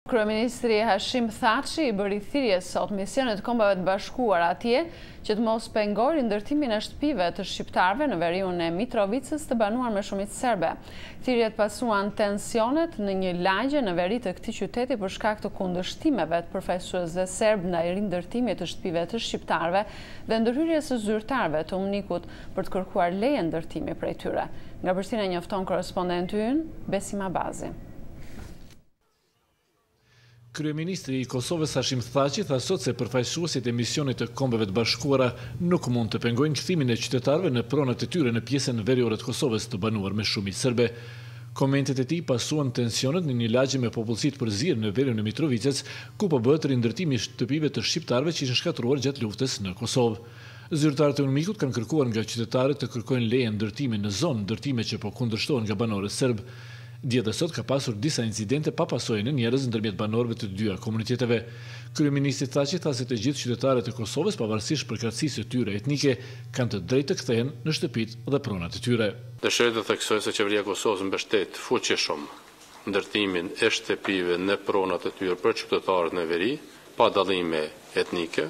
Kryeministri Hashim Thaçi i bëri thirrje sot misionit Kombeve të Bashkuara atje që të mos pengojë ndërtimin e shtëpive të shqiptarëve në veriun e Mitrovicës të banuar me shumicë serbe. Thirrjet pasuan tensionet në një lagje në veri të këtij qyteti për shkak të kundërshtimeve të përfaqësuesve serb ndaj rindërtimit të shtëpive të shqiptarëve dhe ndërhyrjes së zyrtarëve të UNIK-ut për të kërkuar leje ndërtimi prej tyre. Nga Prishtina njofton korrespondenti ynë Besim Abazi. Kryeministri i Kosovës Hashim Thaçi tha sot se përfaqësuesit e misionit të Kombeve të Bashkuara nuk mund të pengojnë kthimin e qytetarëve në pronat e tyre në pjesën veriore të Kosovës të banuar me shumicë serbe. Komentet e tij pasuan tensionet në një lagje me popullsi të përzierë në veriun e Mitrovicës, ku po bëhet rindërtimi i shtëpive të shqiptarëve që ishin shkatruar gjatë luftës në Kosovë. Zyrtarët e UNIK-ut kanë kërkuar nga qytetarët të kërkojnë leje ndërtimi në zonë, ndërtime që po kundërshtohen nga banorët serb. Dje dhe sot ka pasur disa incidente pa pasojë në njerëz ndërmjet banorëve të dyja komuniteteve. Kryeministri Thaçi tha se të gjithë qytetarët e Kosovës, pavarësisht përkatësisë së tyre etnike, kanë të drejtë të kthehen në shtëpitë dhe pronat e tyre. Dëshiroj të theksoj se qeveria e Kosovës mbështet fuqishëm ndërtimin e shtëpive në pronat e tyre për qytetarët në veri, pa dallime etnike.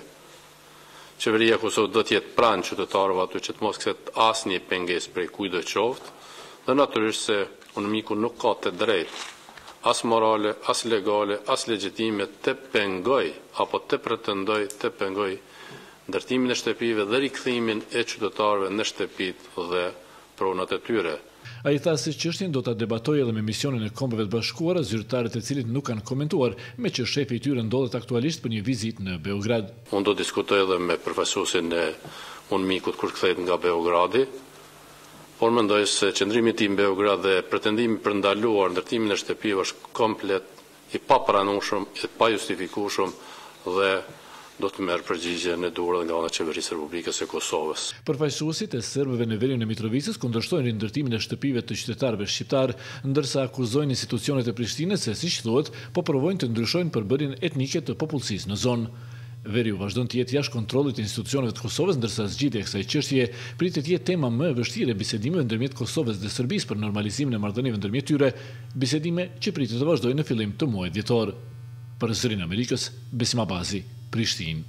Qeveria e Kosovës do të jetë pranë qytetarëve aty që të mos kthehet asnjë pengesë prej kujdo qoftë, dhe natyrisht se UNIK-u nuk ka të drejtë, as morale, as legale, as legjitime të pengoj, apo të pretendoj të pengoj ndërtimin e shtëpive dhe rikthimin e qytetarëve në shtëpitë dhe pronat e tyre. Ai tha se çështjen do ta debatojë edhe me misionin e Kombeve të Bashkuara, zyrtarët e cilit nuk kanë komentuar, me që shefi i tyre ndodhet aktualisht për një vizitë në Beograd. Unë do diskutoj edhe me përfaqësuesin e UNIK-ut kur kthehet nga Beogradi. Por mendoj se qëndrimi i tij në Beograd dhe pretendimi për ndaluar ndërtimin e shtëpive është komplet i papranueshëm, i pajustifikueshëm dhe do të merr përgjigjen e duhur nga ana e qeverisë së Republikës së Kosovës. Përfaqësuesit e serbëve në veriun e Mitrovicës kundërshtojnë rindërtimin e shtëpive të qytetarëve shqiptar, ndërsa akuzojnë institucionet e Prishtinës se, siç thuhet, po provojnë të ndryshojnë përbërjen etnike të popullsisë në zonë. Veriu vazhdon të jetë jashtë kontrollit të institucioneve të Kosovës, ndërsa zgjidhja e kësaj çështje pritet të jetë tema më e vështirë e bisedimeve ndërmjet Kosovës dhe Serbisë për normalizimin e marrëdhënieve ndërmjet tyre, bisedime që pritet të vazhdojnë në fillim të muajit dhjetor. Për Zërin e Amerikës, Besim Abazi, Prishtinë.